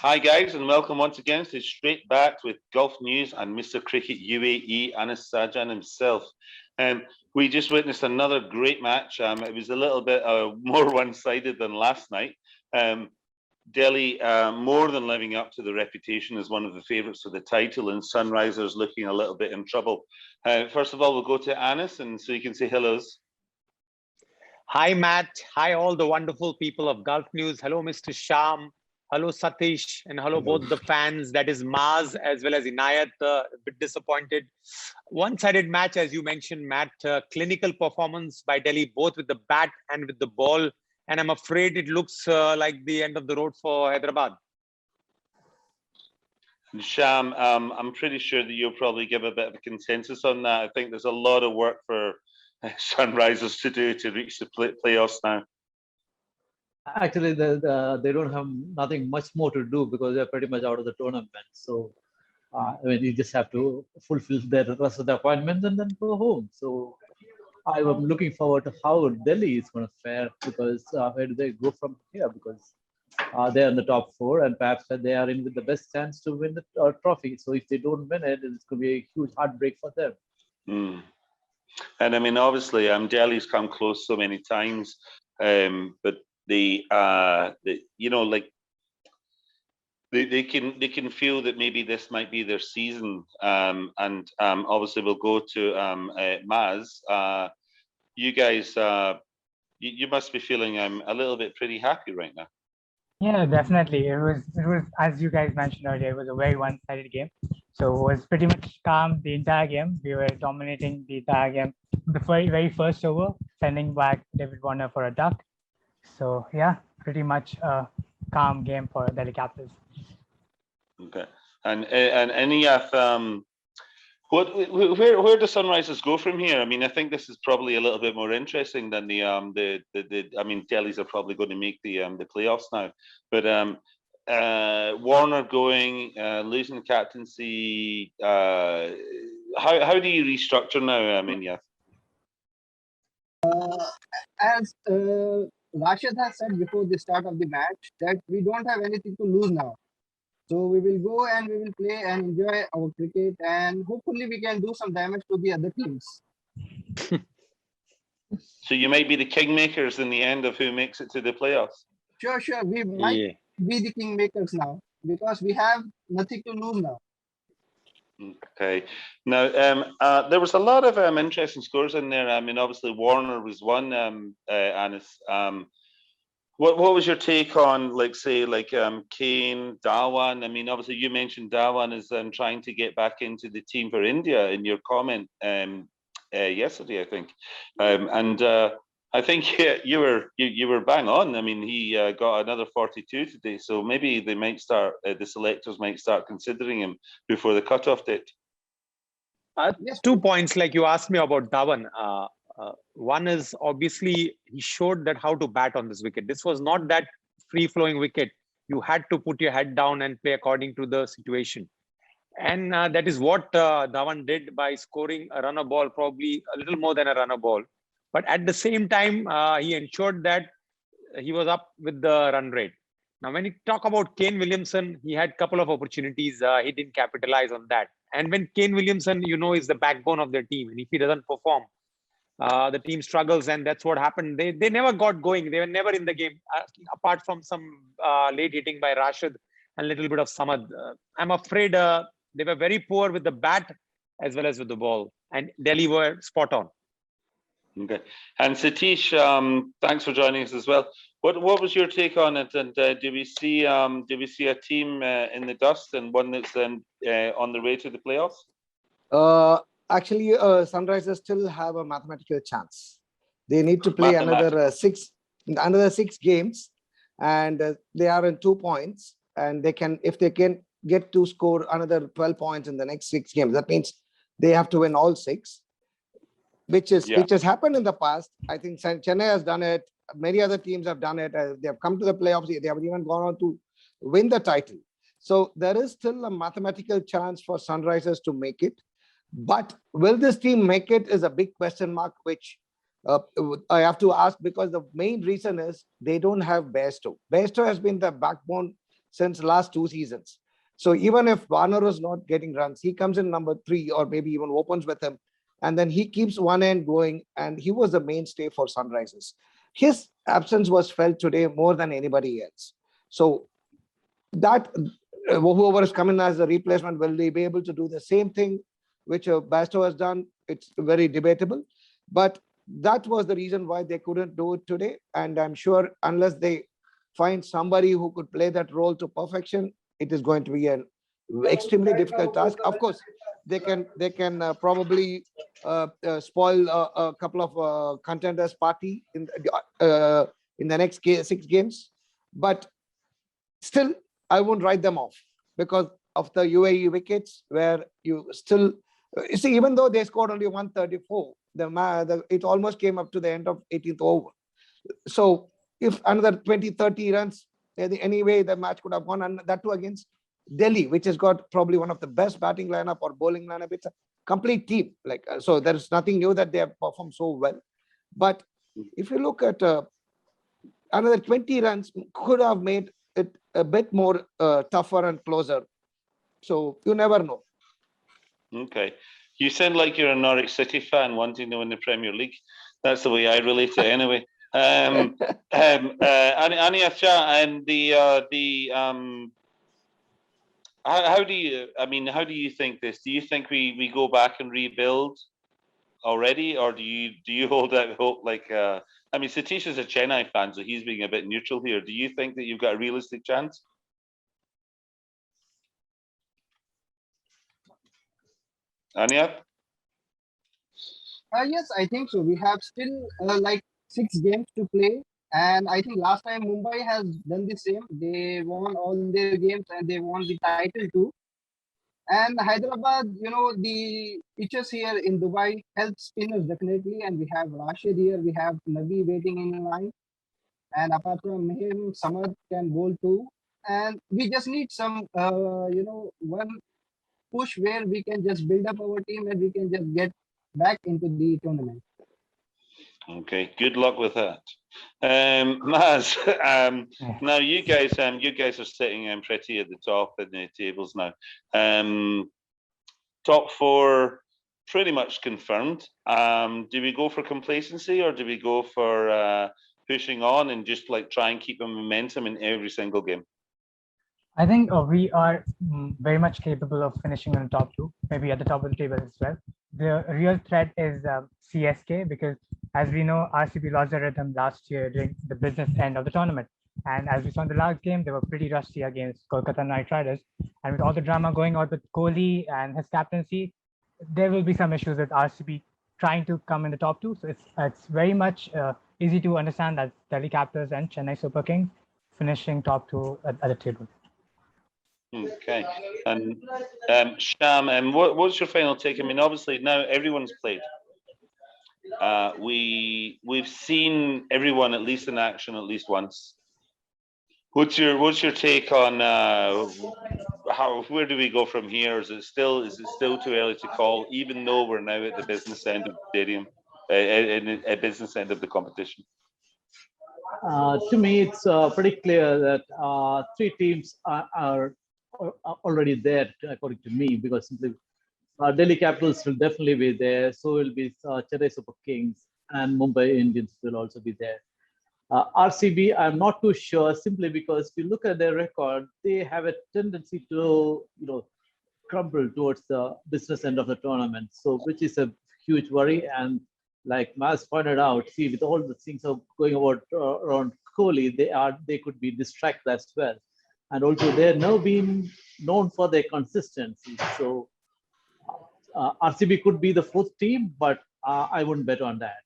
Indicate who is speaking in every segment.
Speaker 1: Hi guys, and welcome once again to Straight Back with Golf News and Mr. Cricket UAE, Anis Sajan himself. We just witnessed another great match. It was a little bit more one-sided than last night. Delhi more than living up to the reputation as one of the favourites for the title, and Sunrisers looking a little bit in trouble. First of all, we'll go to Anis, and so you can say hellos.
Speaker 2: Hi, Matt. Hi, all the wonderful people of Gulf News. Hello, Mr. Sham. Hello, Satish. And hello, both the fans. That is Maz as well as Inayat. A bit disappointed. One-sided match, as you mentioned, Matt. Clinical performance by Delhi, both with the bat and with the ball. And I'm afraid it looks like the end of the road for Hyderabad.
Speaker 1: Sham, I'm pretty sure that you'll probably give a bit of a consensus on that. I think there's a lot of work for Sunrisers to do to reach the playoffs now.
Speaker 3: Actually, they don't have nothing much more to do because they're pretty much out of the tournament. So, I mean, you just have to fulfill the rest of the appointments and then go home. So, I'm looking forward to how Delhi is going to fare because where do they go from here? Because they're in the top four and perhaps they are in with the best chance to win the trophy. So, if they don't win it, it's going to be a huge heartbreak for them.
Speaker 1: And I mean, obviously, Delhi's come close so many times, but they can feel that maybe this might be their season. And obviously, we'll go to Maz. You guys, you must be feeling a little bit pretty happy right now.
Speaker 4: Yeah, definitely. It was as you guys mentioned earlier, it was a very one-sided game. So it was pretty much calm the entire game. We were dominating the entire game. The very first over, sending back David Warner for a duck. So yeah, pretty much a calm game for Delhi Capitals.
Speaker 1: Okay, and Inayat, where do Sunrisers go from here? I mean, I think this is probably a little bit more interesting than the I mean, Delhi's are probably going to make the playoffs now, but Warner going, losing the captaincy. How do you restructure now? I mean, yeah.
Speaker 5: As Rashid has said before the start of the match, that we don't have anything to lose now. So we will go and we will play and enjoy our cricket, and hopefully we can do some damage to the other teams.
Speaker 1: So you might be the kingmakers in the end of who makes it to the playoffs.
Speaker 5: Sure. We might be the kingmakers now because we have nothing to lose now.
Speaker 1: Okay. Now, there was a lot of interesting scores in there. I mean, obviously Warner was one. Anis, what was your take on, like, say, like Kane, Dhawan? I mean, obviously you mentioned Dhawan is trying to get back into the team for India in your comment yesterday, I think, and I think you were bang on. I mean, he got another 42 today, so maybe they might start. The selectors might start considering him before the cutoff date.
Speaker 2: 2 points, like you asked me about Dhawan. One is obviously he showed that how to bat on this wicket. This was not that free-flowing wicket. You had to put your head down and play according to the situation. And that is what Dhawan did by scoring a runner ball, probably a little more than a runner ball. But at the same time, he ensured that he was up with the run rate. Now, when you talk about Kane Williamson, he had a couple of opportunities. He didn't capitalize on that. And when Kane Williamson, is the backbone of their team, and if he doesn't perform, the team struggles, and that's what happened. They never got going. They were never in the game, apart from some late hitting by Rashid and a little bit of Samad. I'm afraid they were very poor with the bat as well as with the ball, and Delhi were spot on.
Speaker 1: Okay, and Satish, thanks for joining us as well. What was your take on it? And do we see a team in the dust and one that's on the way to the playoffs?
Speaker 5: Actually, Sunrisers still have a mathematical chance. They need to play another six games, and they are in 2 points. And they can, if they can get to score another 12 points in the next 6 games, that means they have to win all 6, which has happened in the past. I think Chennai has done it. Many other teams have done it. They have come to the playoffs. They have even gone on to win the title. So there is still a mathematical chance for Sunrisers to make it. But will this team make it is a big question mark, which I have to ask, because the main reason is they don't have Bairstow. Bairstow has been the backbone since last 2 seasons. So even if Warner was not getting runs, he comes in number 3 or maybe even opens with him. And then he keeps one end going, and he was the mainstay for Sunrisers. His absence was felt today more than anybody else. So that whoever is coming as a replacement, will they be able to do the same thing which Basto has done? It's very debatable. But that was the reason why they couldn't do it today. And I'm sure unless they find somebody who could play that role to perfection, it is going to be an extremely difficult task. Of course, they can probably spoil a couple of contenders party in the next 6 games, but still I won't write them off because of the UAE wickets, where you still you see, even though they scored only 134, it almost came up to the end of 18th over. So if another 20-30 runs, anyway the match could have gone, and that too against Delhi, which has got probably one of the best batting lineup or bowling lineup. It's a complete team. So there is nothing new that they have performed so well. But if you look at another 20 runs, could have made it a bit more tougher and closer. So you never know.
Speaker 1: Okay. You sound like you're a Norwich City fan wanting to win the Premier League. That's the way I relate it anyway. Ania Shah, and how do you think this? Do you think we go back and rebuild already, or do you hold out hope? Satish is a Chennai fan, so he's being a bit neutral here. Do you think that you've got a realistic chance? Ania?
Speaker 6: Yes, I think so. We have still like 6 games to play. And I think last time Mumbai has done the same. They won all their games and they won the title too. And Hyderabad, the pitches here in Dubai help spinners definitely. And we have Rashid here, we have Nabi waiting in line. And apart from him, Samad can bowl too. And we just need some, one push where we can just build up our team and we can just get back into the tournament.
Speaker 1: Okay, good luck with that. Maz, now you guys are sitting pretty at the top in the tables now. Top 4 pretty much confirmed. Do we go for complacency, or do we go for pushing on and just try and keep a momentum in every single game?
Speaker 4: I think we are very much capable of finishing on the top 2, maybe at the top of the table as well. The real threat is CSK, because as we know, RCB lost their rhythm last year during the business end of the tournament. And as we saw in the last game, they were pretty rusty against Kolkata Knight Riders. And with all the drama going on with Kohli and his captaincy, there will be some issues with RCB trying to come in the top 2. So it's very much easy to understand that Delhi Capitals and Chennai Super Kings finishing top 2 at the table.
Speaker 1: Okay, and Sham, what's your final take? I mean, obviously now everyone's played. We've seen everyone at least in action at least once. What's your take on where do we go from here? Is it still too early to call, even though we're now at the business end of the stadium, in a business end of the competition?
Speaker 3: To me, it's pretty clear that 3 teams are already there, according to me, because simply Delhi Capitals will definitely be there. So will be Chennai Super Kings, and Mumbai Indians will also be there. RCB, I'm not too sure, simply because if you look at their record, they have a tendency to, crumble towards the business end of the tournament. So, which is a huge worry. And like Maz pointed out, see, with all the things going about around Kohli, they could be distracted as well. And also, they're now being known for their consistency. So, RCB could be the 4th team, but I wouldn't bet on that.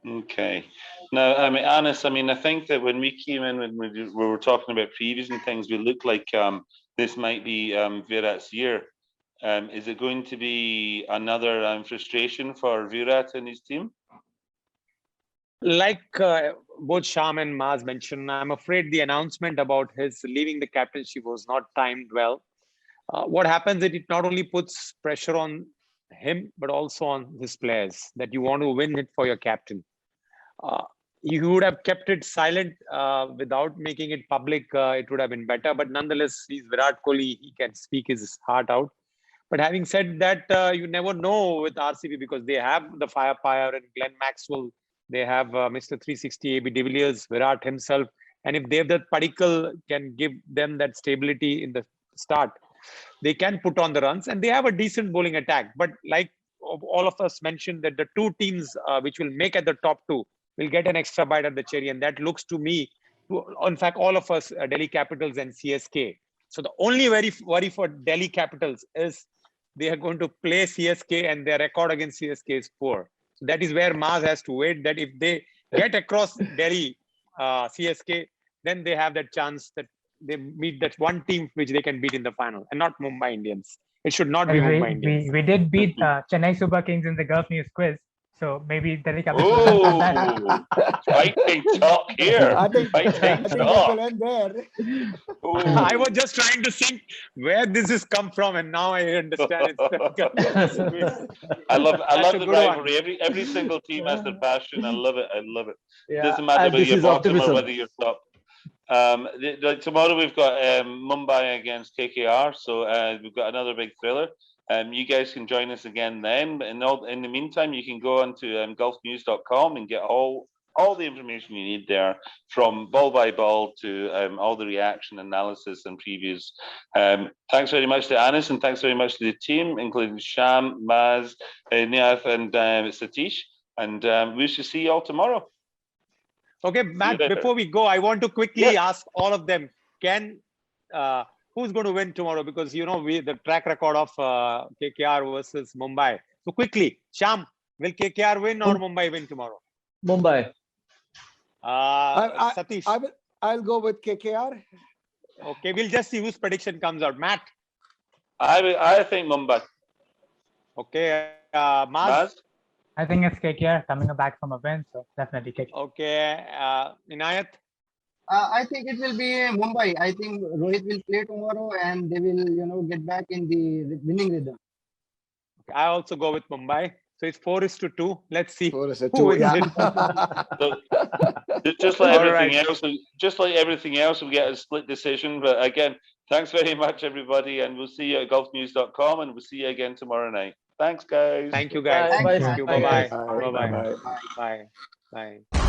Speaker 1: Okay. Now, Anis, I think that when we came in, when we were talking about previews and things, we looked like this might be Virat's year. Is it going to be another frustration for Virat and his team?
Speaker 2: Like both Sham and Maz mentioned, I'm afraid the announcement about his leaving the captaincy was not timed well. What happens is it not only puts pressure on him, but also on his players, that you want to win it for your captain. you would have kept it silent without making it public. It would have been better. But nonetheless, he's Virat Kohli. He can speak his heart out. But having said that, you never know with RCB because they have the firepower and Glenn Maxwell. They have Mr. 360 AB de Villiers, Virat himself. And if Devdutt Padikkal can give them that stability in the start, they can put on the runs and they have a decent bowling attack. But like all of us mentioned, that the two teams which will make at the top two will get an extra bite at the cherry. And that looks to me, in fact, all of us, Delhi Capitals and CSK. So the only worry for Delhi Capitals is they are going to play CSK and their record against CSK is poor. So that is where Maz has to wait, that if they get across Delhi, CSK, then they have that chance that they meet that one team which they can beat in the final and not Mumbai Indians. It should not be Mumbai Indians.
Speaker 4: We did beat Chennai Super Kings in the Gulf News quiz. So maybe Delhi Capitals.
Speaker 1: Oh, fighting talk here.
Speaker 5: I think
Speaker 1: Fighting
Speaker 5: that
Speaker 1: talk.
Speaker 5: will end there.
Speaker 2: I was just trying to think where this has come from, and now I understand it's.
Speaker 1: I love
Speaker 2: That's a
Speaker 1: the
Speaker 2: good one.
Speaker 1: rivalry. Every single team has their passion. I love it. I love it.
Speaker 3: Yeah,
Speaker 1: Doesn't matter
Speaker 3: and
Speaker 1: whether
Speaker 3: this
Speaker 1: you're
Speaker 3: is
Speaker 1: bottom or
Speaker 3: optimism.
Speaker 1: whether you're top. Tomorrow we've got Mumbai against KKR, so we've got another big thriller. You guys can join us again then. But in the meantime, you can go onto golfnews.com and get all the information you need there, from ball by ball to all the reaction analysis and previews. Thanks very much to Anis, and thanks very much to the team, including Sham, Maz, Niath, and Satish. And we shall see you all tomorrow.
Speaker 2: Okay, Matt, before we go, I want to quickly ask all of them, who's going to win tomorrow? Because, the track record of KKR versus Mumbai. So quickly, Sham, will KKR win or Mumbai win tomorrow?
Speaker 3: Mumbai.
Speaker 2: Satish.
Speaker 5: I'll go with KKR.
Speaker 2: Okay, we'll just see whose prediction comes out. Matt.
Speaker 1: I think Mumbai.
Speaker 2: Okay, Maz.
Speaker 4: I think it's KKR coming back from a win, so definitely KKR.
Speaker 2: Okay, Inayat.
Speaker 6: I think it will be Mumbai. I think Rohit will play tomorrow and they will, get back in the winning rhythm.
Speaker 2: Okay, I also go with Mumbai. So it's 4-2. Let's see
Speaker 5: 4-2,
Speaker 2: who wins
Speaker 5: yeah.
Speaker 2: it.
Speaker 1: Just like
Speaker 2: All
Speaker 1: everything else, we get a split decision. But again, thanks very much, everybody, and we'll see you at golfnews.com, and we'll see you again tomorrow night. Thanks, guys.
Speaker 2: Thank you, guys.
Speaker 3: Bye.
Speaker 2: Thank you.
Speaker 3: Bye.
Speaker 2: Bye-bye.
Speaker 5: Bye.
Speaker 2: Bye-bye.
Speaker 5: Bye.
Speaker 2: Bye. Bye.